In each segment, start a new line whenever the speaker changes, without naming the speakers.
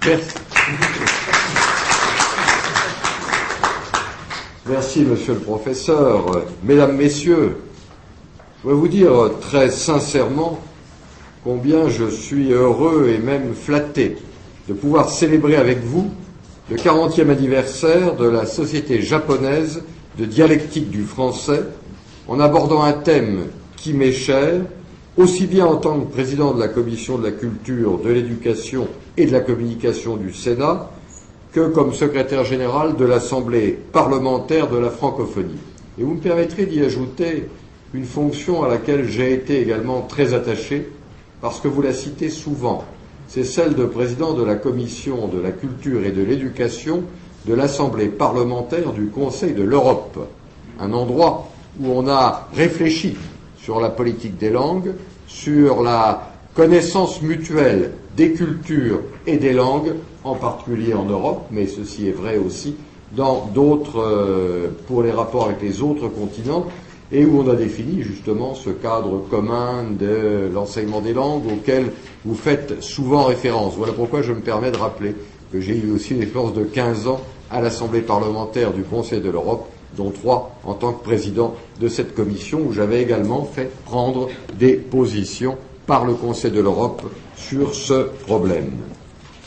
Merci. Merci, monsieur le professeur. Mesdames, messieurs, je voudrais vous dire très sincèrement combien je suis heureux et même flatté de pouvoir célébrer avec vous le 40e anniversaire de la Société japonaise de dialectique du français en abordant un thème qui m'est cher, aussi bien en tant que président de la Commission de la culture, de l'éducation et de la communication du Sénat que comme secrétaire général de l'Assemblée parlementaire de la francophonie. Et vous me permettrez d'y ajouter une fonction à laquelle j'ai été également très attaché, parce que vous la citez souvent, c'est celle de président de la Commission de la culture et de l'éducation de l'Assemblée parlementaire du Conseil de l'Europe, un endroit où on a réfléchi sur la politique des langues, sur la connaissance mutuelle des cultures et des langues, en particulier en Europe, mais ceci est vrai aussi dans d'autres, pour les rapports avec les autres continents, et où on a défini justement ce cadre commun de l'enseignement des langues auquel vous faites souvent référence. Voilà pourquoi je me permets de rappeler que j'ai eu aussi une expérience de 15 ans à l'Assemblée parlementaire du Conseil de l'Europe, dont 3 en tant que président de cette commission, où j'avais également fait prendre des positions par le Conseil de l'Europe sur ce problème.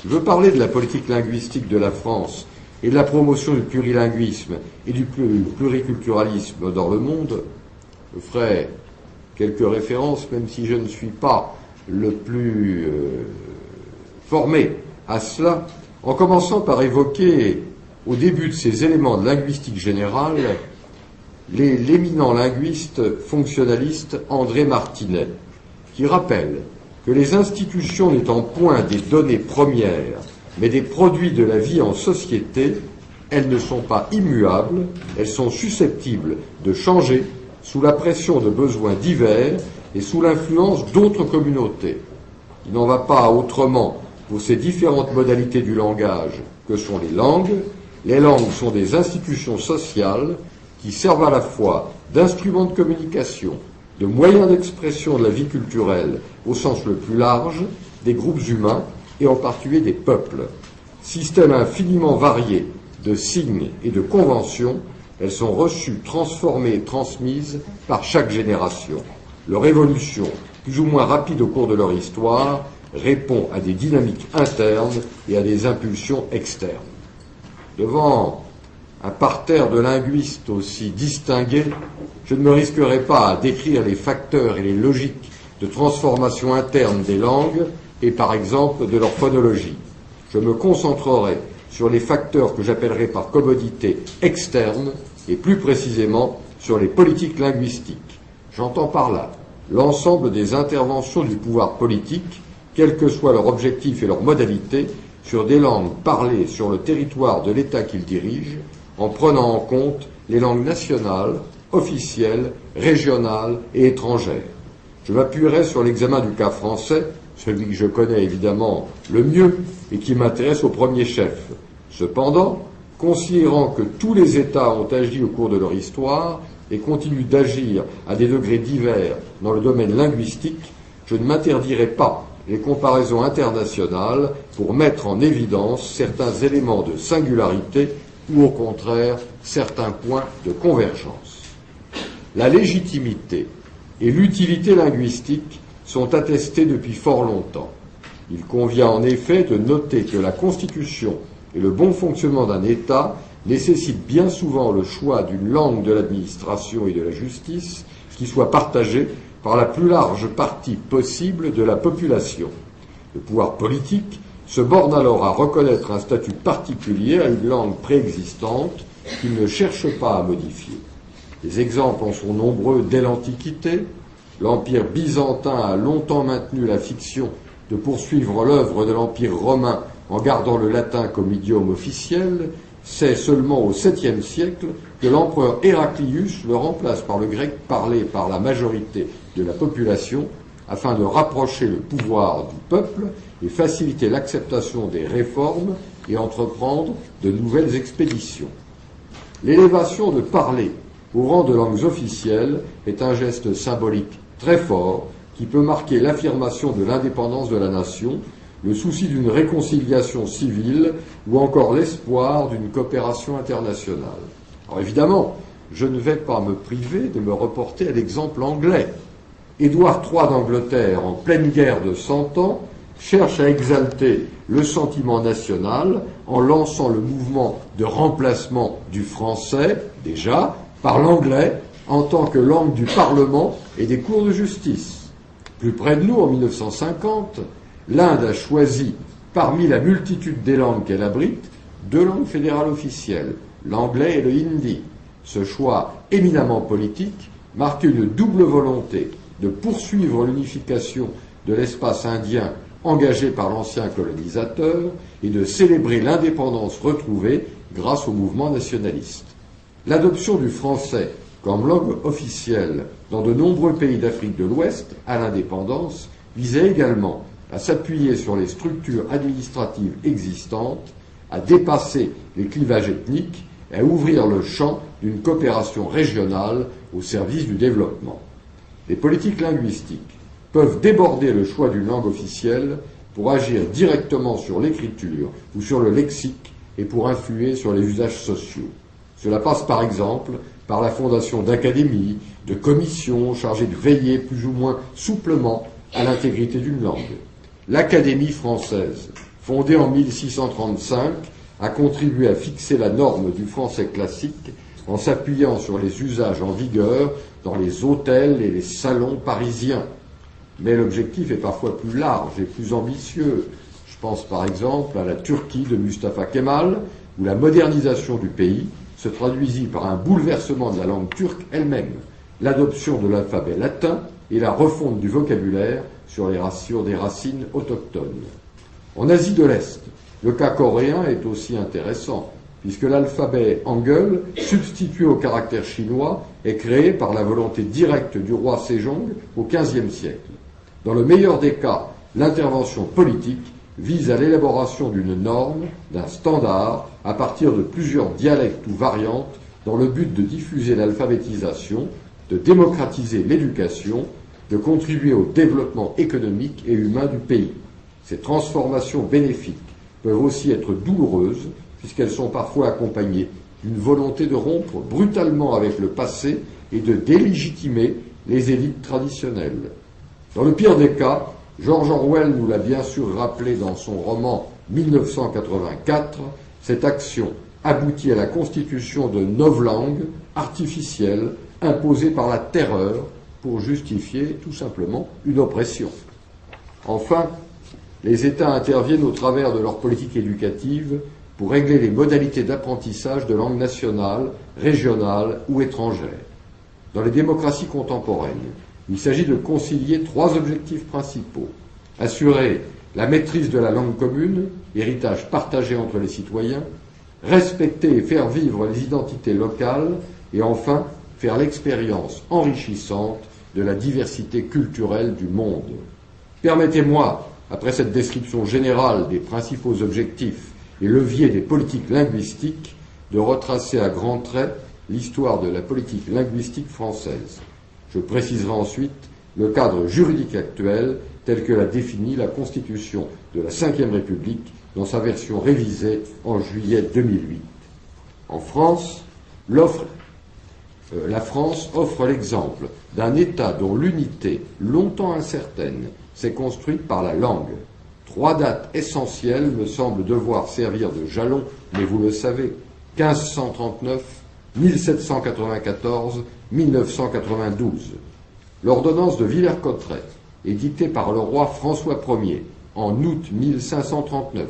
Je veux parler de la politique linguistique de la France et de la promotion du plurilinguisme et du pluriculturalisme dans le monde. Je ferai quelques références, même si je ne suis pas le plus formé à cela, en commençant par évoquer, au début de ces éléments de linguistique générale, l'éminent linguiste fonctionnaliste André Martinet, qui rappelle que les institutions n'étant point des données premières, mais des produits de la vie en société, elles ne sont pas immuables, elles sont susceptibles de changer sous la pression de besoins divers et sous l'influence d'autres communautés. Il n'en va pas autrement pour ces différentes modalités du langage que sont les langues. Les langues sont des institutions sociales qui servent à la fois d'instruments de communication, de moyens d'expression de la vie culturelle au sens le plus large, des groupes humains et en particulier des peuples. Système infiniment varié de signes et de conventions, elles sont reçues, transformées et transmises par chaque génération. Leur évolution, plus ou moins rapide au cours de leur histoire, répond à des dynamiques internes et à des impulsions externes. Devant un parterre de linguistes aussi distingués, je ne me risquerai pas à décrire les facteurs et les logiques de transformation interne des langues et par exemple de leur phonologie. Je me concentrerai sur les facteurs que j'appellerai par commodité externes et plus précisément sur les politiques linguistiques. J'entends par là l'ensemble des interventions du pouvoir politique, quel que soit leur objectif et leur modalité, sur des langues parlées sur le territoire de l'État qu'il dirige, en prenant en compte les langues nationales, officielles, régionales et étrangères. Je m'appuierai sur l'examen du cas français, celui que je connais évidemment le mieux et qui m'intéresse au premier chef. Cependant, considérant que tous les États ont agi au cours de leur histoire et continuent d'agir à des degrés divers dans le domaine linguistique, je ne m'interdirai pas les comparaisons internationales pour mettre en évidence certains éléments de singularité ou au contraire certains points de convergence. La légitimité et l'utilité linguistique sont attestés depuis fort longtemps. Il convient en effet de noter que la Constitution et le bon fonctionnement d'un État nécessitent bien souvent le choix d'une langue de l'administration et de la justice qui soit partagée par la plus large partie possible de la population. Le pouvoir politique se borne alors à reconnaître un statut particulier à une langue préexistante qu'il ne cherche pas à modifier. Les exemples en sont nombreux dès l'Antiquité. L'Empire byzantin a longtemps maintenu la fiction de poursuivre l'œuvre de l'Empire romain en gardant le latin comme idiome officiel. C'est seulement au 7e siècle que l'empereur Héraclius le remplace par le grec parlé par la majorité de la population afin de rapprocher le pouvoir du peuple et faciliter l'acceptation des réformes et entreprendre de nouvelles expéditions. L'élévation de parler au rang de langues officielles est un geste symbolique très fort qui peut marquer l'affirmation de l'indépendance de la nation, le souci d'une réconciliation civile ou encore l'espoir d'une coopération internationale. Alors évidemment, je ne vais pas me priver de me reporter à l'exemple anglais. Édouard III d'Angleterre, en pleine guerre de 100 ans, cherche à exalter le sentiment national en lançant le mouvement de remplacement du français, déjà, par l'anglais en tant que langue du Parlement et des cours de justice. Plus près de nous, en 1950, l'Inde a choisi, parmi la multitude des langues qu'elle abrite, 2 langues fédérales officielles, l'anglais et le hindi. Ce choix éminemment politique marque une double volonté de poursuivre l'unification de l'espace indien engagé par l'ancien colonisateur et de célébrer l'indépendance retrouvée grâce au mouvement nationaliste. L'adoption du français comme langue officielle dans de nombreux pays d'Afrique de l'Ouest à l'indépendance visait également à s'appuyer sur les structures administratives existantes, à dépasser les clivages ethniques et à ouvrir le champ d'une coopération régionale au service du développement. Les politiques linguistiques peuvent déborder le choix d'une langue officielle pour agir directement sur l'écriture ou sur le lexique et pour influer sur les usages sociaux. Cela passe par exemple par la fondation d'académies, de commissions chargées de veiller plus ou moins souplement à l'intégrité d'une langue. L'Académie française, fondée en 1635, a contribué à fixer la norme du français classique en s'appuyant sur les usages en vigueur dans les hôtels et les salons parisiens. Mais l'objectif est parfois plus large et plus ambitieux. Je pense par exemple à la Turquie de Mustafa Kemal, où la modernisation du pays se traduisit par un bouleversement de la langue turque elle-même, l'adoption de l'alphabet latin et la refonte du vocabulaire sur des racines autochtones. En Asie de l'Est, le cas coréen est aussi intéressant, puisque l'alphabet Hangul, substitué au caractère chinois, est créé par la volonté directe du roi Sejong au XVe siècle. Dans le meilleur des cas, l'intervention politique vise à l'élaboration d'une norme, d'un standard, à partir de plusieurs dialectes ou variantes, dans le but de diffuser l'alphabétisation, de démocratiser l'éducation, de contribuer au développement économique et humain du pays. Ces transformations bénéfiques peuvent aussi être douloureuses, puisqu'elles sont parfois accompagnées d'une volonté de rompre brutalement avec le passé et de délégitimer les élites traditionnelles. Dans le pire des cas, George Orwell nous l'a bien sûr rappelé dans son roman 1984, cette action aboutit à la constitution de novlangues artificielles imposées par la terreur pour justifier tout simplement une oppression. Enfin, les États interviennent au travers de leur politique éducative pour régler les modalités d'apprentissage de langues nationales, régionales ou étrangères. Dans les démocraties contemporaines, il s'agit de concilier 3 objectifs principaux. Assurer la maîtrise de la langue commune, héritage partagé entre les citoyens, respecter et faire vivre les identités locales, et enfin, faire l'expérience enrichissante de la diversité culturelle du monde. Permettez-moi, après cette description générale des principaux objectifs et leviers des politiques linguistiques, de retracer à grands traits l'histoire de la politique linguistique française. Je préciserai ensuite le cadre juridique actuel tel que l'a défini la Constitution de la Ve République dans sa version révisée en juillet 2008. En France, la France offre l'exemple d'un État dont l'unité, longtemps incertaine, s'est construite par la langue. 3 dates essentielles me semblent devoir servir de jalon, mais vous le savez, 1539, 1794, 1992. L'ordonnance de Villers-Cotterêts, éditée par le roi François Ier en août 1539,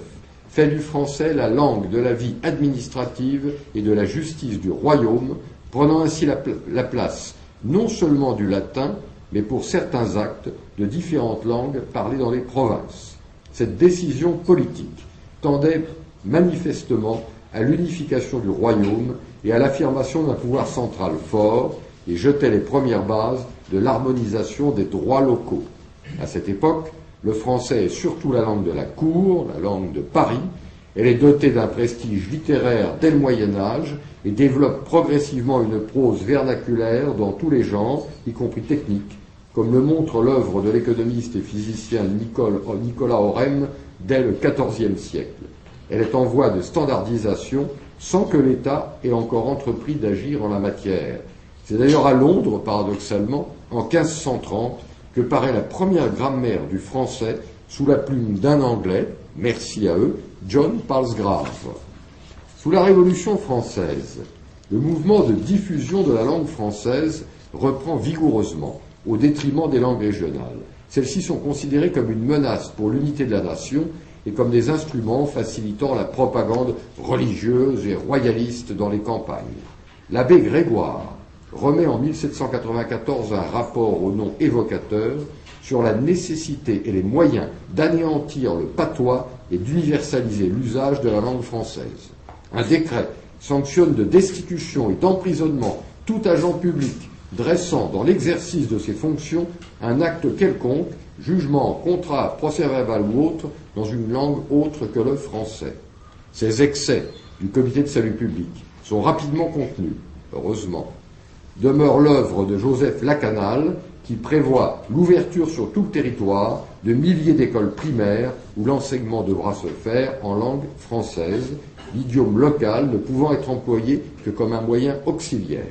fait du français la langue de la vie administrative et de la justice du royaume, prenant ainsi la place non seulement du latin, mais pour certains actes de différentes langues parlées dans les provinces. Cette décision politique tendait manifestement à l'unification du royaume et à l'affirmation d'un pouvoir central fort et jetait les premières bases de l'harmonisation des droits locaux. À cette époque, le français est surtout la langue de la cour, la langue de Paris. Elle est dotée d'un prestige littéraire dès le Moyen-Âge et développe progressivement une prose vernaculaire dans tous les genres, y compris techniques, comme le montre l'œuvre de l'économiste et physicien Nicolas Orem dès le XIVe siècle. Elle est en voie de standardisation sans que l'État ait encore entrepris d'agir en la matière. C'est d'ailleurs à Londres, paradoxalement, en 1530, que paraît la première grammaire du français sous la plume d'un Anglais, merci à eux, John Palsgrave. Sous la Révolution française, le mouvement de diffusion de la langue française reprend vigoureusement, au détriment des langues régionales. Celles-ci sont considérées comme une menace pour l'unité de la nation et comme des instruments facilitant la propagande religieuse et royaliste dans les campagnes. L'abbé Grégoire remet en 1794 un rapport au nom évocateur sur la nécessité et les moyens d'anéantir le patois et d'universaliser l'usage de la langue française. Un décret sanctionne de destitution et d'emprisonnement tout agent public dressant dans l'exercice de ses fonctions un acte quelconque, jugement, contrat, procès-verbal ou autre, dans une langue autre que le français. Ces excès du Comité de salut public sont rapidement contenus, heureusement. Demeure l'œuvre de Joseph Lacanal, qui prévoit l'ouverture sur tout le territoire de milliers d'écoles primaires où l'enseignement devra se faire en langue française, l'idiome local ne pouvant être employé que comme un moyen auxiliaire.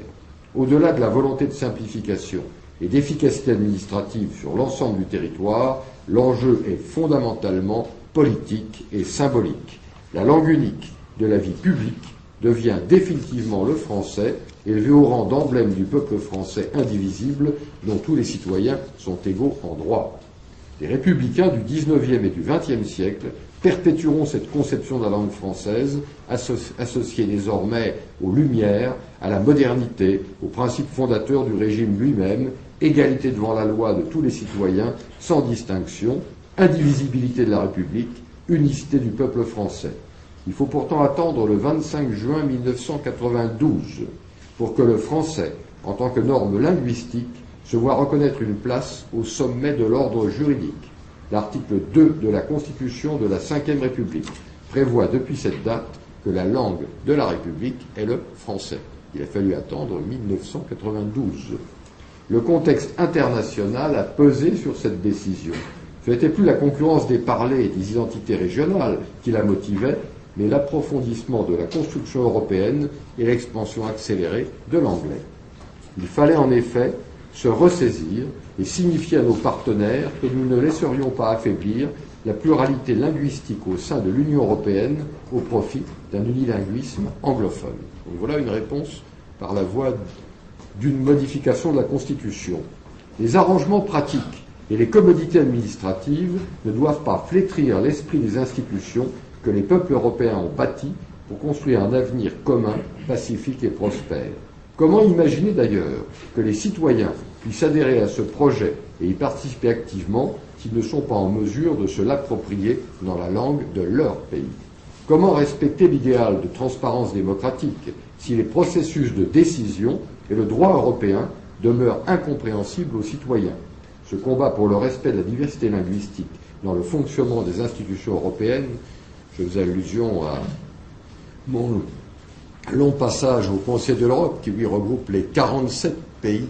Au-delà de la volonté de simplification et d'efficacité administrative sur l'ensemble du territoire, l'enjeu est fondamentalement politique et symbolique. La langue unique de la vie publique devient définitivement le français, élevé au rang d'emblème du peuple français indivisible dont tous les citoyens sont égaux en droit. Les républicains du XIXe et du XXe siècle perpétueront cette conception de la langue française, associée désormais aux Lumières, à la modernité, aux principes fondateurs du régime lui-même, égalité devant la loi de tous les citoyens, sans distinction, indivisibilité de la République, unicité du peuple français. Il faut pourtant attendre le 25 juin 1992 pour que le français, en tant que norme linguistique, se voit reconnaître une place au sommet de l'ordre juridique. L'article 2 de la Constitution de la Ve République prévoit depuis cette date que la langue de la République est le français. Il a fallu attendre 1992. Le contexte international a pesé sur cette décision. Ce n'était plus la concurrence des parlers et des identités régionales qui la motivait, mais l'approfondissement de la construction européenne et l'expansion accélérée de l'anglais. Il fallait en effet se ressaisir et signifier à nos partenaires que nous ne laisserions pas affaiblir la pluralité linguistique au sein de l'Union européenne au profit d'un unilinguisme anglophone. Donc voilà une réponse par la voie d'une modification de la Constitution. Les arrangements pratiques et les commodités administratives ne doivent pas flétrir l'esprit des institutions que les peuples européens ont bâti pour construire un avenir commun, pacifique et prospère. Comment imaginer d'ailleurs que les citoyens puissent adhérer à ce projet et y participer activement s'ils ne sont pas en mesure de se l'approprier dans la langue de leur pays? Comment respecter l'idéal de transparence démocratique si les processus de décision et le droit européen demeurent incompréhensibles aux citoyens? Ce combat pour le respect de la diversité linguistique dans le fonctionnement des institutions européennes, je faisais allusion à mon long passage au Conseil de l'Europe qui lui regroupe les 47 pays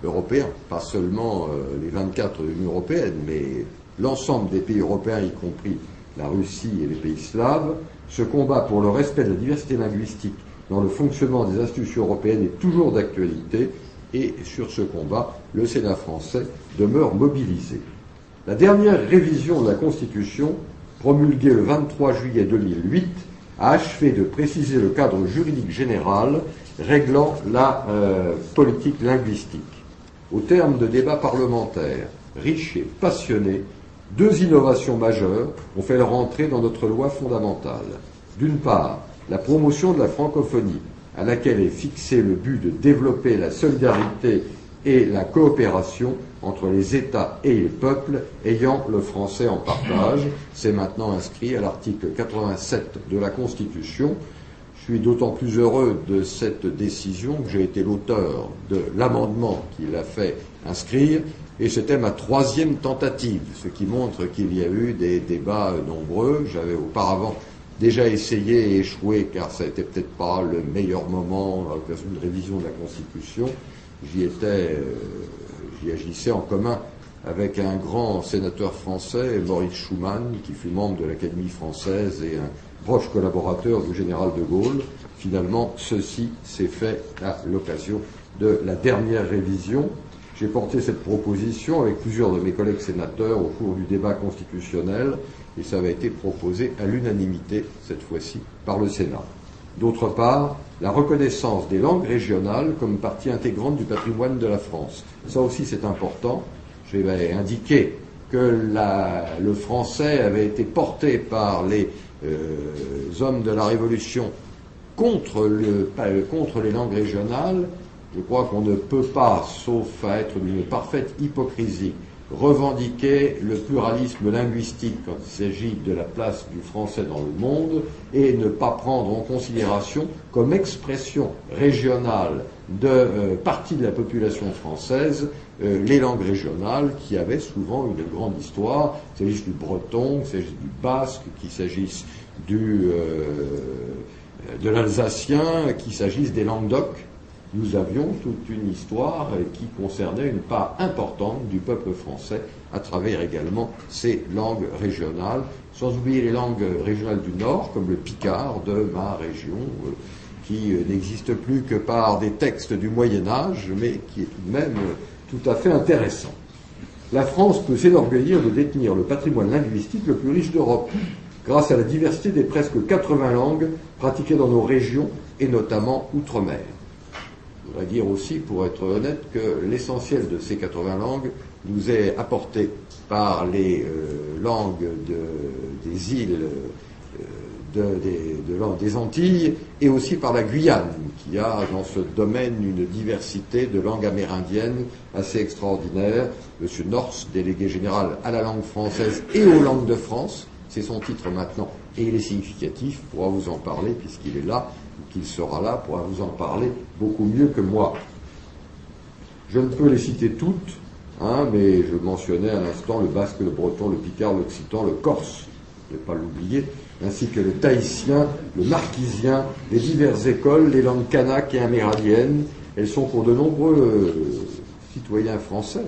européens, pas seulement les 24 de l'Union européenne, mais l'ensemble des pays européens, y compris la Russie et les pays slaves. Ce combat pour le respect de la diversité linguistique dans le fonctionnement des institutions européennes est toujours d'actualité et sur ce combat, le Sénat français demeure mobilisé. La dernière révision de la Constitution, promulguée le 23 juillet 2008, a achevé de préciser le cadre juridique général réglant la politique linguistique. Au terme de débats parlementaires riches et passionnés, deux innovations majeures ont fait leur entrée dans notre loi fondamentale. D'une part, la promotion de la francophonie, à laquelle est fixé le but de développer la solidarité et la coopération entre les États et les peuples ayant le français en partage. C'est maintenant inscrit à l'article 87 de la Constitution. Je suis d'autant plus heureux de cette décision que j'ai été l'auteur de l'amendement qui l'a fait inscrire, et c'était ma troisième tentative, ce qui montre qu'il y a eu des débats nombreux. J'avais auparavant déjà essayé et échoué, car ça n'était peut-être pas le meilleur moment à l'occasion d'une révision de la Constitution. J'y qui agissait en commun avec un grand sénateur français, Maurice Schumann, qui fut membre de l'Académie française et un proche collaborateur du général de Gaulle. Finalement, ceci s'est fait à l'occasion de la dernière révision. J'ai porté cette proposition avec plusieurs de mes collègues sénateurs au cours du débat constitutionnel et ça avait été proposé à l'unanimité, cette fois-ci, par le Sénat. D'autre part, la reconnaissance des langues régionales comme partie intégrante du patrimoine de la France. Ça aussi, c'est important. J'ai indiqué que le français avait été porté par les hommes de la Révolution contre les langues régionales. Je crois qu'on ne peut pas, sauf à être d'une parfaite hypocrisie, revendiquer le pluralisme linguistique quand il s'agit de la place du français dans le monde et ne pas prendre en considération comme expression régionale de partie de la population française les langues régionales qui avaient souvent une grande histoire, qu'il s'agisse du breton, qu'il s'agisse du basque, qu'il s'agisse de l'alsacien, qu'il s'agisse des languedoc. Nous avions toute une histoire qui concernait une part importante du peuple français à travers également ces langues régionales, sans oublier les langues régionales du Nord, comme le picard de ma région, qui n'existe plus que par des textes du Moyen-Âge, mais qui est tout de même tout à fait intéressant. La France peut s'enorgueillir de détenir le patrimoine linguistique le plus riche d'Europe, grâce à la diversité des presque 80 langues pratiquées dans nos régions, et notamment outre-mer. Je voudrais dire aussi, pour être honnête, que l'essentiel de ces 80 langues nous est apporté par les langues des îles, des Antilles, et aussi par la Guyane, qui a dans ce domaine une diversité de langues amérindiennes assez extraordinaire. Monsieur North, délégué général à la langue française et aux langues de France, c'est son titre maintenant, et il est significatif, pourra vous en parler puisqu'il est là, qu'il sera là, pourra vous en parler beaucoup mieux que moi. Je ne peux les citer toutes, mais je mentionnais à l'instant le basque, le breton, le picard, l'occitan, le corse, je ne vais pas l'oublier, ainsi que le tahitien, le marquisien, les diverses écoles, les langues kanak et amérindiennes. Elles sont pour de nombreux citoyens français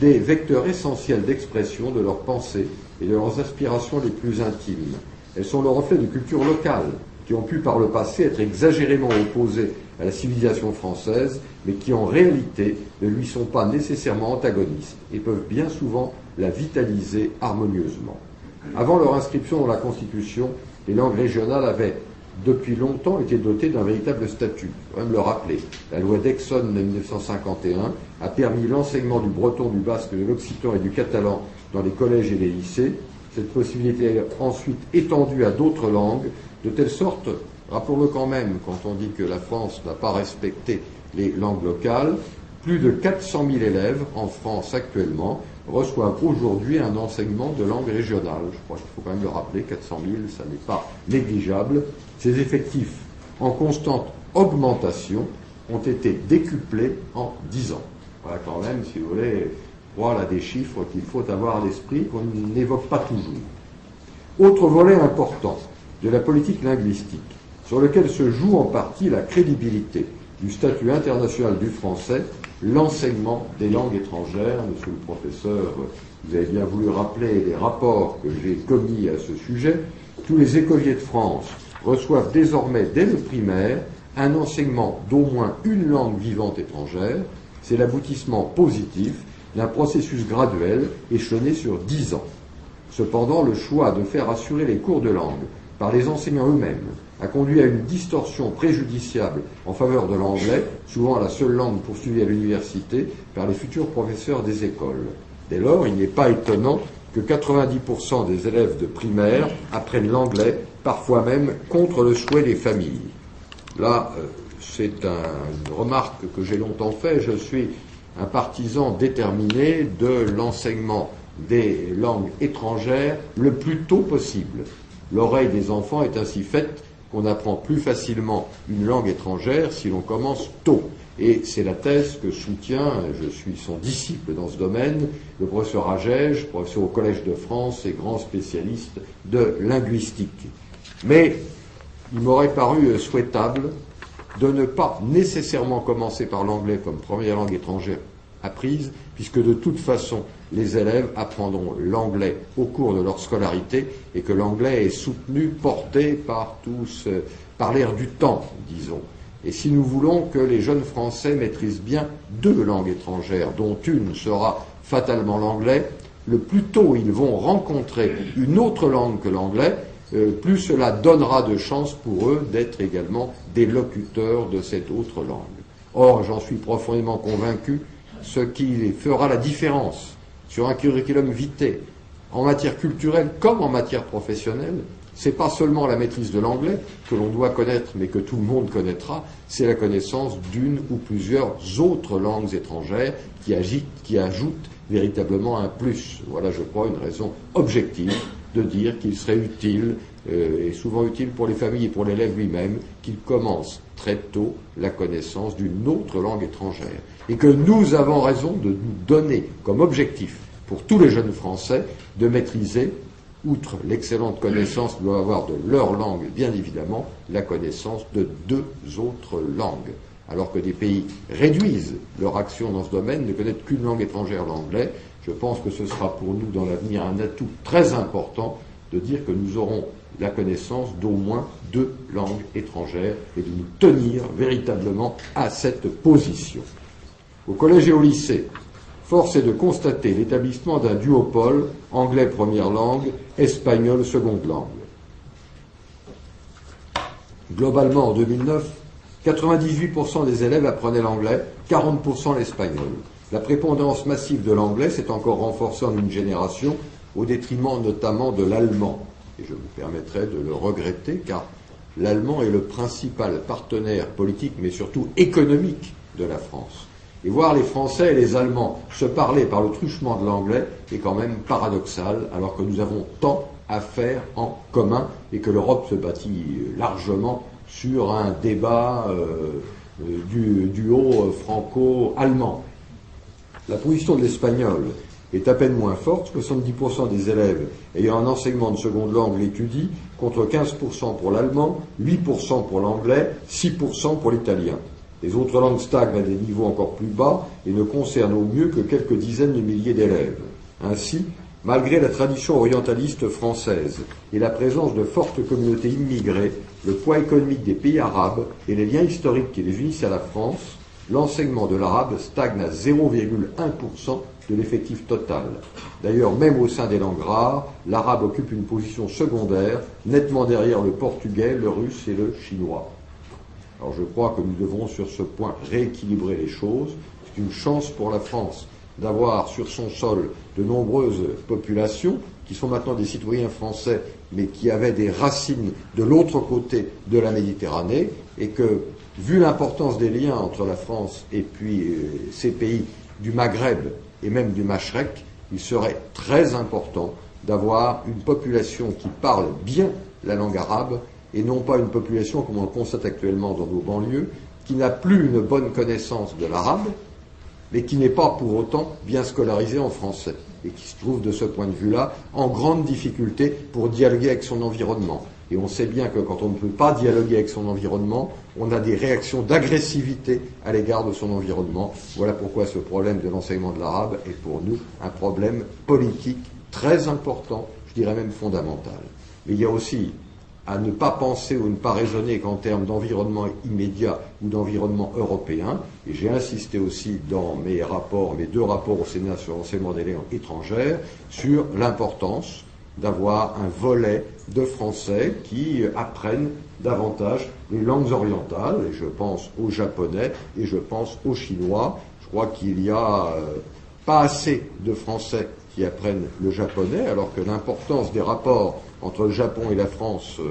des vecteurs essentiels d'expression de leurs pensées et de leurs aspirations les plus intimes. Elles sont le reflet de cultures locales qui ont pu par le passé être exagérément opposées à la civilisation française, mais qui en réalité ne lui sont pas nécessairement antagonistes et peuvent bien souvent la vitaliser harmonieusement. Avant leur inscription dans la Constitution, les langues régionales avaient depuis longtemps été dotées d'un véritable statut. Il faut même le rappeler. La loi d'Exonne de 1951 a permis l'enseignement du breton, du basque, de l'occitan et du catalan dans les collèges et les lycées. Cette possibilité est ensuite étendue à d'autres langues, de telle sorte, rappelons-le quand même, quand on dit que la France n'a pas respecté les langues locales, plus de 400 000 élèves en France actuellement reçoivent aujourd'hui un enseignement de langue régionale. Je crois qu'il faut quand même le rappeler, 400 000, ça n'est pas négligeable. Ces effectifs, en constante augmentation, ont été décuplés en 10 ans. Voilà quand même, si vous voulez, voilà des chiffres qu'il faut avoir à l'esprit, qu'on n'évoque pas toujours. Autre volet important de la politique linguistique, sur lequel se joue en partie la crédibilité du statut international du français, l'enseignement des langues étrangères. Monsieur le professeur, vous avez bien voulu rappeler les rapports que j'ai commis à ce sujet. Tous les écoliers de France reçoivent désormais, dès le primaire, un enseignement d'au moins une langue vivante étrangère. C'est l'aboutissement positif d'un processus graduel échelonné sur 10 ans. Cependant, le choix de faire assurer les cours de langue par les enseignants eux-mêmes a conduit à une distorsion préjudiciable en faveur de l'anglais, souvent la seule langue poursuivie à l'université par les futurs professeurs des écoles. Dès lors, il n'est pas étonnant que 90% des élèves de primaire apprennent l'anglais, parfois même contre le souhait des familles. Là, c'est une remarque que j'ai longtemps faite. Je suis un partisan déterminé de l'enseignement des langues étrangères le plus tôt possible. L'oreille des enfants est ainsi faite qu'on apprend plus facilement une langue étrangère si l'on commence tôt. Et c'est la thèse que soutient, je suis son disciple dans ce domaine, le professeur Agege, professeur au Collège de France et grand spécialiste de linguistique. Mais il m'aurait paru souhaitable de ne pas nécessairement commencer par l'anglais comme première langue étrangère apprise, puisque de toute façon, les élèves apprendront l'anglais au cours de leur scolarité et que l'anglais est soutenu, porté par par l'air du temps, disons. Et si nous voulons que les jeunes Français maîtrisent bien 2 langues étrangères, dont une sera fatalement l'anglais, le plus tôt ils vont rencontrer une autre langue que l'anglais, plus cela donnera de chances pour eux d'être également des locuteurs de cette autre langue. Or, j'en suis profondément convaincu, ce qui fera la différence sur un curriculum vitae, en matière culturelle comme en matière professionnelle, c'est pas seulement la maîtrise de l'anglais que l'on doit connaître, mais que tout le monde connaîtra, c'est la connaissance d'une ou plusieurs autres langues étrangères qui ajoutent véritablement un plus. Voilà, je crois, une raison objective de dire qu'il serait utile, et souvent utile pour les familles et pour l'élève lui-même, qu'il commence très tôt la connaissance d'une autre langue étrangère. Et que nous avons raison de nous donner comme objectif pour tous les jeunes Français de maîtriser, outre l'excellente connaissance qu'ils doivent avoir de leur langue, bien évidemment, la connaissance de 2 autres langues. Alors que des pays réduisent leur action dans ce domaine, ne connaissent qu'une langue étrangère, l'anglais, je pense que ce sera pour nous dans l'avenir un atout très important de dire que nous aurons la connaissance d'au moins 2 langues étrangères et de nous tenir véritablement à cette position. Au collège et au lycée, force est de constater l'établissement d'un duopole anglais première langue, espagnol seconde langue. Globalement, en 2009, 98% des élèves apprenaient l'anglais, 40% l'espagnol. La prépondérance massive de l'anglais s'est encore renforcée en une génération, au détriment notamment de l'allemand. Et je me permettrai de le regretter, car l'allemand est le principal partenaire politique, mais surtout économique, de la France. Et voir les Français et les Allemands se parler par le truchement de l'anglais est quand même paradoxal, alors que nous avons tant à faire en commun et que l'Europe se bâtit largement sur un débat du duo franco-allemand. La position de l'espagnol est à peine moins forte, 70% des élèves ayant un enseignement de seconde langue l'étudient, contre 15% pour l'allemand, 8% pour l'anglais, 6% pour l'italien. Les autres langues stagnent à des niveaux encore plus bas et ne concernent au mieux que quelques dizaines de milliers d'élèves. Ainsi, malgré la tradition orientaliste française et la présence de fortes communautés immigrées, le poids économique des pays arabes et les liens historiques qui les unissent à la France, l'enseignement de l'arabe stagne à 0,1% de l'effectif total. D'ailleurs, même au sein des langues rares, l'arabe occupe une position secondaire, nettement derrière le portugais, le russe et le chinois. Alors je crois que nous devrons sur ce point rééquilibrer les choses. C'est une chance pour la France d'avoir sur son sol de nombreuses populations qui sont maintenant des citoyens français, mais qui avaient des racines de l'autre côté de la Méditerranée, et que, vu l'importance des liens entre la France et puis ces pays du Maghreb et même du Machrek, il serait très important d'avoir une population qui parle bien la langue arabe, et non pas une population, comme on le constate actuellement dans nos banlieues, qui n'a plus une bonne connaissance de l'arabe, mais qui n'est pas pour autant bien scolarisée en français, et qui se trouve de ce point de vue-là en grande difficulté pour dialoguer avec son environnement. Et on sait bien que quand on ne peut pas dialoguer avec son environnement, on a des réactions d'agressivité à l'égard de son environnement. Voilà pourquoi ce problème de l'enseignement de l'arabe est pour nous un problème politique très important, je dirais même fondamental. Mais il y a aussi à ne pas penser ou ne pas raisonner qu'en termes d'environnement immédiat ou d'environnement européen, et j'ai insisté aussi dans mes 2 rapports au Sénat sur l'enseignement des langues étrangères, sur l'importance d'avoir un volet de Français qui apprennent davantage les langues orientales, et je pense au japonais et je pense au chinois. Je crois qu'il y a pas assez de Français qui apprennent le japonais, alors que l'importance des rapports entre le Japon et la France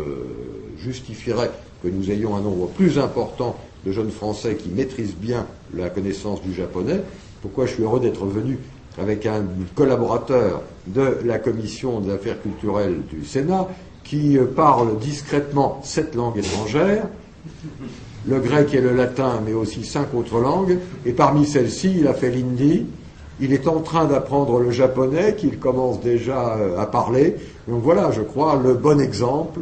justifierait que nous ayons un nombre plus important de jeunes Français qui maîtrisent bien la connaissance du japonais. Pourquoi je suis heureux d'être venu avec un collaborateur de la Commission des affaires culturelles du Sénat qui parle discrètement 7 langues étrangères, le grec et le latin, mais aussi 5 autres langues, et parmi celles-ci, il a fait l'hindi. Il est en train d'apprendre le japonais, qu'il commence déjà à parler. Donc voilà, je crois, le bon exemple.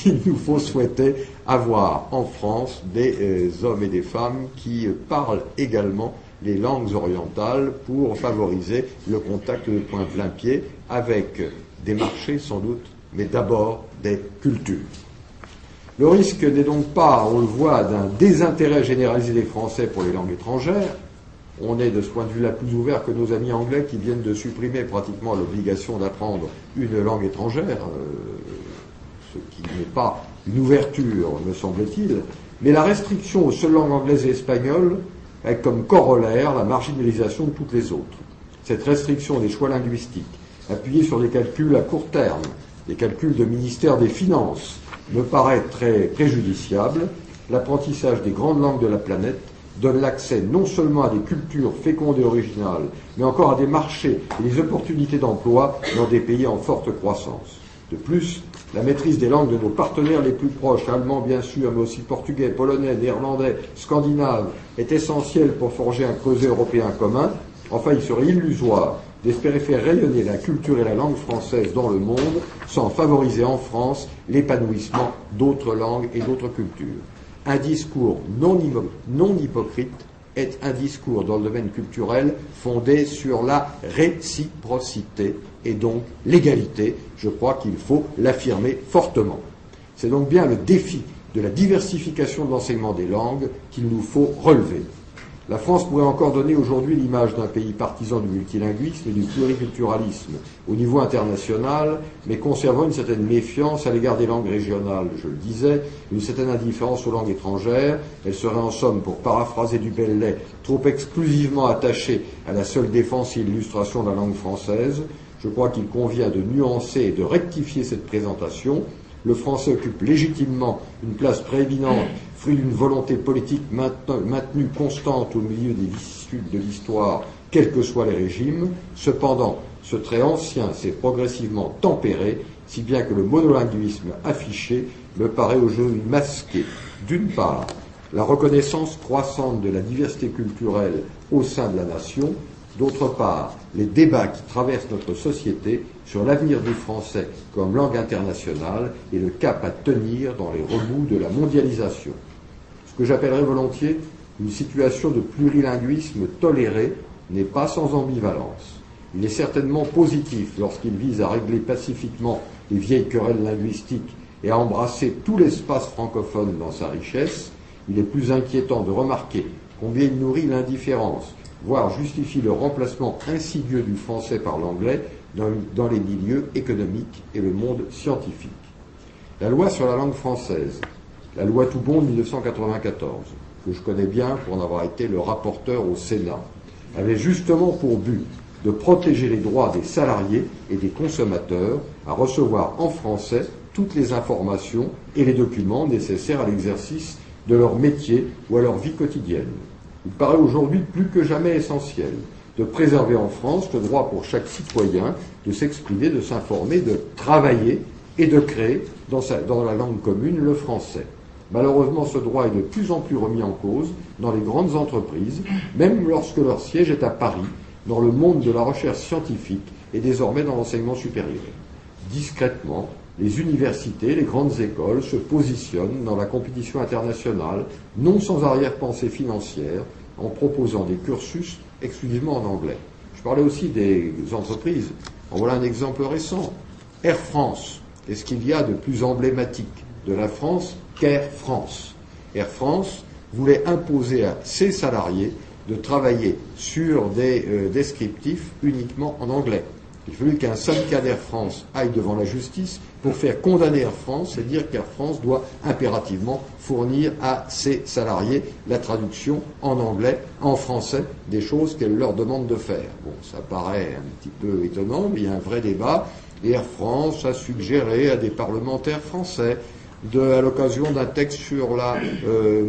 Il nous faut souhaiter avoir en France des hommes et des femmes qui parlent également les langues orientales pour favoriser le contact de point plein-pied avec des marchés sans doute, mais d'abord des cultures. Le risque n'est donc pas, on le voit, d'un désintérêt généralisé des Français pour les langues étrangères. On est de ce point de vue-là plus ouvert que nos amis anglais qui viennent de supprimer pratiquement l'obligation d'apprendre une langue étrangère, ce qui n'est pas une ouverture, me semble-t-il. Mais la restriction aux seules langues anglaises et espagnoles a comme corollaire la marginalisation de toutes les autres. Cette restriction des choix linguistiques, appuyée sur des calculs à court terme, des calculs de ministère des Finances, me paraît très préjudiciable. L'apprentissage des grandes langues de la planète donne l'accès non seulement à des cultures fécondes et originales, mais encore à des marchés et des opportunités d'emploi dans des pays en forte croissance. De plus, la maîtrise des langues de nos partenaires les plus proches, allemands bien sûr, mais aussi portugais, polonais, néerlandais, scandinaves, est essentielle pour forger un creuset européen commun. Enfin, il serait illusoire d'espérer faire rayonner la culture et la langue française dans le monde sans favoriser en France l'épanouissement d'autres langues et d'autres cultures. Un discours non hypocrite est un discours dans le domaine culturel fondé sur la réciprocité et donc l'égalité. Je crois qu'il faut l'affirmer fortement. C'est donc bien le défi de la diversification de l'enseignement des langues qu'il nous faut relever. La France pourrait encore donner aujourd'hui l'image d'un pays partisan du multilinguisme et du pluriculturalisme au niveau international, mais conservant une certaine méfiance à l'égard des langues régionales, je le disais, une certaine indifférence aux langues étrangères. Elle serait en somme, pour paraphraser du Bellay, trop exclusivement attachée à la seule défense et illustration de la langue française. Je crois qu'il convient de nuancer et de rectifier cette présentation. Le français occupe légitimement une place prééminente, fruit d'une volonté politique maintenue constante au milieu des vicissitudes de l'histoire, quels que soient les régimes. Cependant, ce trait ancien s'est progressivement tempéré, si bien que le monolinguisme affiché me paraît aujourd'hui masquer, d'une part, la reconnaissance croissante de la diversité culturelle au sein de la nation, d'autre part, les débats qui traversent notre société sur l'avenir du français comme langue internationale et le cap à tenir dans les remous de la mondialisation. Ce que j'appellerais volontiers une situation de plurilinguisme toléré n'est pas sans ambivalence. Il est certainement positif lorsqu'il vise à régler pacifiquement les vieilles querelles linguistiques et à embrasser tout l'espace francophone dans sa richesse. Il est plus inquiétant de remarquer combien il nourrit l'indifférence, voire justifie le remplacement insidieux du français par l'anglais dans les milieux économiques et le monde scientifique. La loi sur la langue française, la loi Toubon de 1994, que je connais bien pour en avoir été le rapporteur au Sénat, avait justement pour but de protéger les droits des salariés et des consommateurs à recevoir en français toutes les informations et les documents nécessaires à l'exercice de leur métier ou à leur vie quotidienne. Il paraît aujourd'hui plus que jamais essentiel de préserver en France le droit pour chaque citoyen de s'exprimer, de s'informer, de travailler et de créer dans la langue commune le français. Malheureusement, ce droit est de plus en plus remis en cause dans les grandes entreprises, même lorsque leur siège est à Paris, dans le monde de la recherche scientifique et désormais dans l'enseignement supérieur. Discrètement, les universités, les grandes écoles se positionnent dans la compétition internationale, non sans arrière-pensée financière, en proposant des cursus exclusivement en anglais. Je parlais aussi des entreprises. En voilà un exemple récent. Air France. Qu'est-ce qu'il y a de plus emblématique de la France qu'Air France? Air France voulait imposer à ses salariés de travailler sur des descriptifs uniquement en anglais. Il fallut qu'un syndicat d'Air France aille devant la justice pour faire condamner Air France et dire qu'Air France doit impérativement fournir à ses salariés la traduction en anglais, en français, des choses qu'elle leur demande de faire. Bon, ça paraît un petit peu étonnant, mais il y a un vrai débat. Et Air France a suggéré à des parlementaires français, à l'occasion d'un texte sur la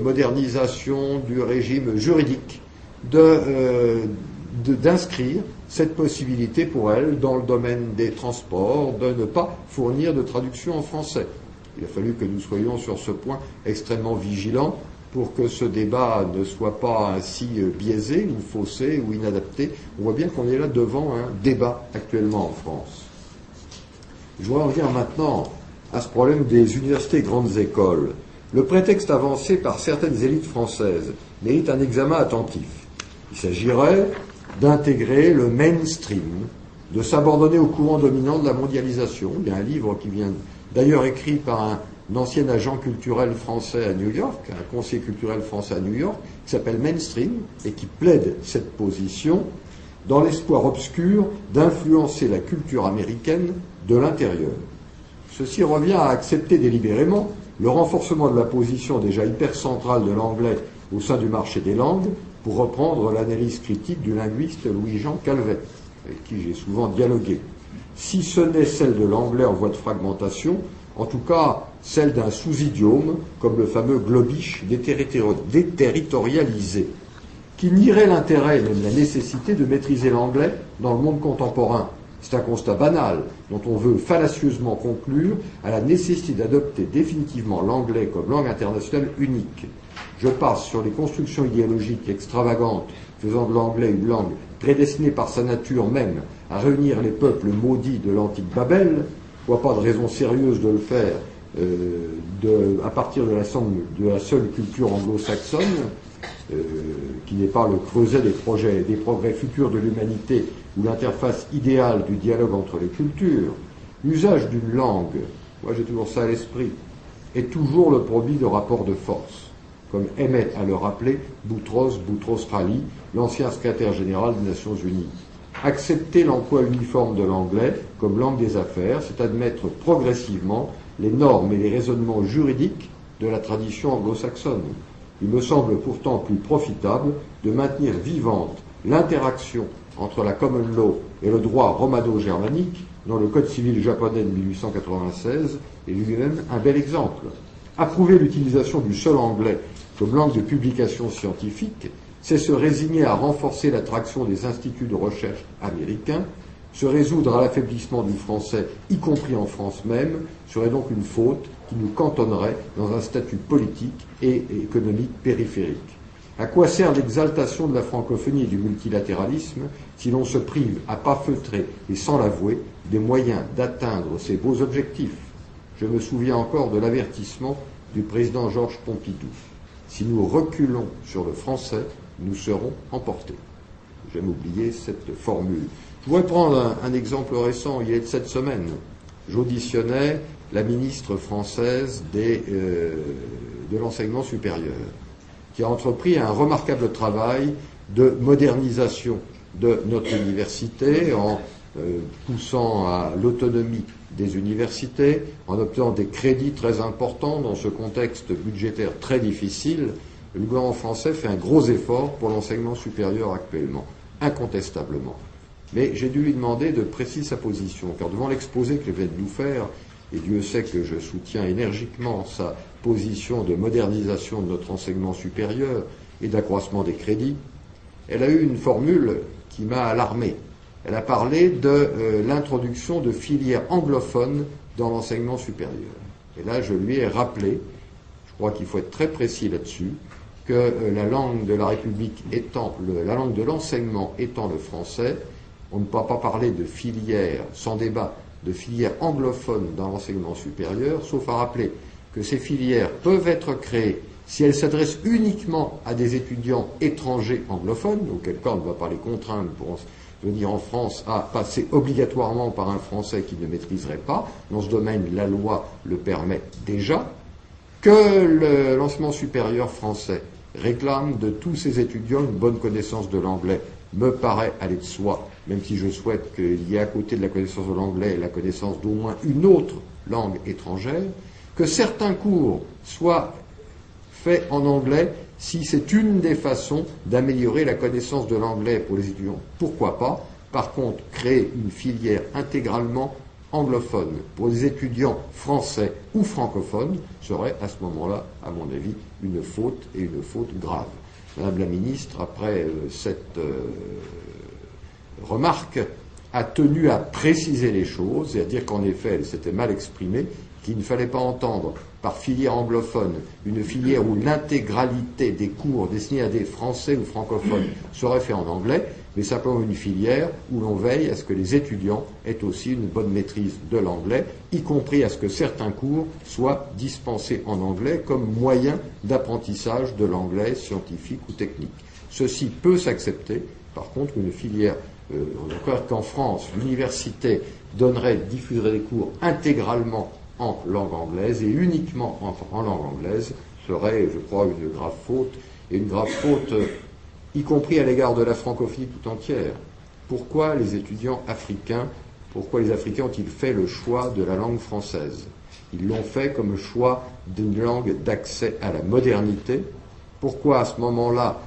modernisation du régime juridique, d'inscrire cette possibilité pour elle dans le domaine des transports de ne pas fournir de traduction en français. Il a fallu que nous soyons sur ce point extrêmement vigilants pour que ce débat ne soit pas ainsi biaisé ou faussé ou inadapté. On voit bien qu'on est là devant un débat actuellement en France. Je voudrais en venir maintenant à ce problème des universités et grandes écoles. Le prétexte avancé par certaines élites françaises mérite un examen attentif. Il s'agirait d'intégrer le mainstream, de s'abandonner au courant dominant de la mondialisation. Il y a un livre qui vient d'ailleurs écrit par un ancien agent culturel français à New York, un conseiller culturel français à New York, qui s'appelle Mainstream, et qui plaide cette position dans l'espoir obscur d'influencer la culture américaine de l'intérieur. Ceci revient à accepter délibérément le renforcement de la position déjà hypercentrale de l'anglais au sein du marché des langues, pour reprendre l'analyse critique du linguiste Louis-Jean Calvet, avec qui j'ai souvent dialogué. Si ce n'est celle de l'anglais en voie de fragmentation, en tout cas celle d'un sous-idiome, comme le fameux globish déterritorialisé, qui nierait l'intérêt et même la nécessité de maîtriser l'anglais dans le monde contemporain. C'est un constat banal dont on veut fallacieusement conclure à la nécessité d'adopter définitivement l'anglais comme langue internationale unique. Je passe sur les constructions idéologiques extravagantes faisant de l'anglais une langue prédestinée par sa nature même à réunir les peuples maudits de l'antique Babel. Je ne vois pas de raison sérieuse de le faire à partir de la seule culture anglo-saxonne, qui n'est pas le creuset des progrès futurs de l'humanité ou l'interface idéale du dialogue entre les cultures. L'usage d'une langue, moi j'ai toujours ça à l'esprit, est toujours le produit de rapports de force, comme aimait à le rappeler Boutros Ghali, l'ancien secrétaire général des Nations Unies. Accepter l'emploi uniforme de l'anglais comme langue des affaires, c'est admettre progressivement les normes et les raisonnements juridiques de la tradition anglo-saxonne. Il me semble pourtant plus profitable de maintenir vivante l'interaction entre la common law et le droit romano-germanique, dont le code civil japonais de 1896 est lui-même un bel exemple. Approuver l'utilisation du seul anglais comme langue de publication scientifique, c'est se résigner à renforcer l'attraction des instituts de recherche américains. Se résoudre à l'affaiblissement du français, y compris en France même, serait donc une faute qui nous cantonnerait dans un statut politique et économique périphérique. À quoi sert l'exaltation de la francophonie et du multilatéralisme si l'on se prive, à pas feutrer et sans l'avouer, des moyens d'atteindre ces beaux objectifs? Je me souviens encore de l'avertissement du président Georges Pompidou. Si nous reculons sur le français, nous serons emportés. J'aime oublier cette formule. Je voudrais prendre un exemple récent. Il y a cette semaine, j'auditionnais la ministre française de l'enseignement supérieur, qui a entrepris un remarquable travail de modernisation de notre université en poussant à l'autonomie des universités, en obtenant des crédits très importants dans ce contexte budgétaire très difficile. Le gouvernement français fait un gros effort pour l'enseignement supérieur actuellement, incontestablement. Mais j'ai dû lui demander de préciser sa position, car devant l'exposé qu'elle vient de nous faire, et Dieu sait que je soutiens énergiquement sa position de modernisation de notre enseignement supérieur et d'accroissement des crédits, elle a eu une formule qui m'a alarmé. Elle a parlé de l'introduction de filières anglophones dans l'enseignement supérieur. Et là, je lui ai rappelé, je crois qu'il faut être très précis là-dessus, que la langue de la République étant, la langue de l'enseignement étant le français, on ne peut pas parler de filières, sans débat, de filières anglophones dans l'enseignement supérieur, sauf à rappeler que ces filières peuvent être créées si elles s'adressent uniquement à des étudiants étrangers anglophones, auquel cas on ne va pas les contraindre pour venir en France à passer obligatoirement par un français qui ne maîtriserait pas. Dans ce domaine, la loi le permet déjà. Que l'enseignement supérieur français réclame de tous ses étudiants une bonne connaissance de l'anglais me paraît aller de soi, même si je souhaite qu'il y ait à côté de la connaissance de l'anglais la connaissance d'au moins une autre langue étrangère, que certains cours soient faits en anglais si c'est une des façons d'améliorer la connaissance de l'anglais pour les étudiants. Pourquoi pas? Par contre, créer une filière intégralement anglophone pour les étudiants français ou francophones serait à ce moment-là, à mon avis, une faute et une faute grave. Madame la ministre, après cette remarque, a tenu à préciser les choses et à dire qu'en effet, elle s'était mal exprimée, qu'il ne fallait pas entendre par filière anglophone une filière où l'intégralité des cours destinés à des Français ou francophones serait fait en anglais, mais simplement une filière où l'on veille à ce que les étudiants aient aussi une bonne maîtrise de l'anglais, y compris à ce que certains cours soient dispensés en anglais comme moyen d'apprentissage de l'anglais scientifique ou technique. Ceci peut s'accepter. Par contre, une filière, encore qu'en France, l'université diffuserait des cours intégralement en langue anglaise et uniquement en langue anglaise, serait, je crois, une grave faute, et une grave faute, y compris à l'égard de la francophonie tout entière. Pourquoi les Africains ont-ils fait le choix de la langue française? Ils l'ont fait comme choix d'une langue d'accès à la modernité. Pourquoi, à ce moment-là,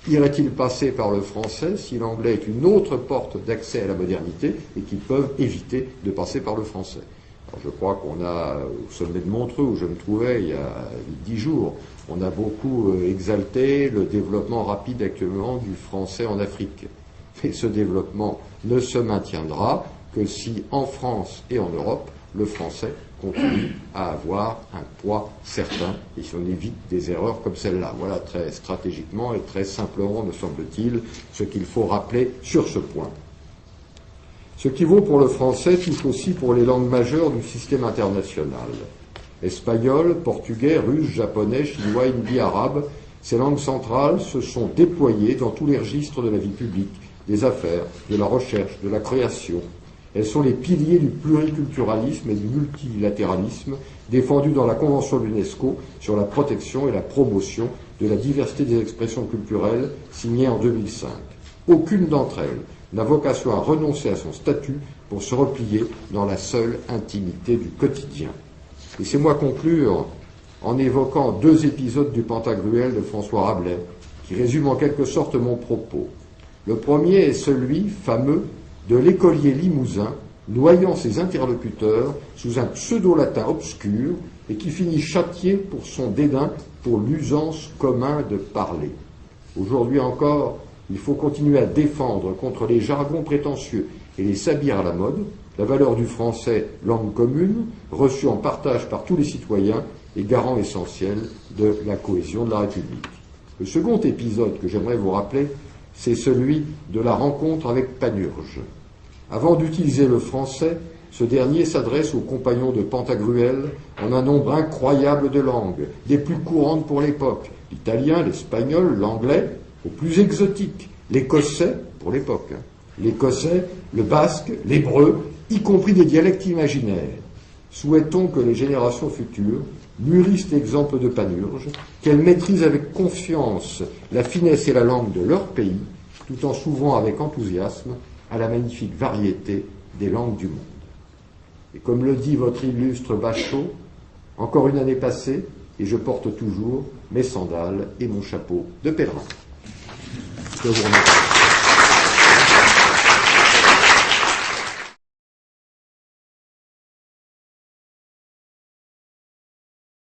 irait-il passer par le français si l'anglais est une autre porte d'accès à la modernité et qu'ils peuvent éviter de passer par le français? Alors, je crois qu'on a, au sommet de Montreux, où je me trouvais il y a 10 jours, on a beaucoup exalté le développement rapide actuellement du français en Afrique. Mais ce développement ne se maintiendra que si, en France et en Europe, le français continue à avoir un poids certain et si on évite des erreurs comme celle-là. Voilà très stratégiquement et très simplement, me semble-t-il, ce qu'il faut rappeler sur ce point. Ce qui vaut pour le français touche aussi pour les langues majeures du système international. Espagnol, portugais, russe, japonais, chinois, hindi, arabe, ces langues centrales se sont déployées dans tous les registres de la vie publique, des affaires, de la recherche, de la création. Elles sont les piliers du pluriculturalisme et du multilatéralisme défendus dans la Convention de l'UNESCO sur la protection et la promotion de la diversité des expressions culturelles signée en 2005. Aucune d'entre elles n'a vocation à renoncer à son statut pour se replier dans la seule intimité du quotidien. Laissez-moi conclure en évoquant 2 épisodes du Pantagruel de François Rabelais qui résument en quelque sorte mon propos. Le premier est celui, fameux, de l'écolier limousin noyant ses interlocuteurs sous un pseudo-latin obscur et qui finit châtié pour son dédain pour l'usance commun de parler. Aujourd'hui encore, il faut continuer à défendre contre les jargons prétentieux et les sabirs à la mode la valeur du français, langue commune, reçue en partage par tous les citoyens et garant essentiel de la cohésion de la République. Le second épisode que j'aimerais vous rappeler, c'est celui de la rencontre avec Panurge. Avant d'utiliser le français, ce dernier s'adresse aux compagnons de Pantagruel en un nombre incroyable de langues, des plus courantes pour l'époque, l'italien, l'espagnol, l'anglais, aux plus exotiques, l'écossais, pour l'époque, l'écossais, le basque, l'hébreu, y compris des dialectes imaginaires. Souhaitons que les générations futures mûrissent l'exemple de Panurge, qu'elles maîtrisent avec confiance la finesse et la langue de leur pays, tout en s'ouvrant avec enthousiasme à la magnifique variété des langues du monde. Et comme le dit votre illustre Bachot, encore une année passée, et je porte toujours mes sandales et mon chapeau de pèlerin. Je vous remercie.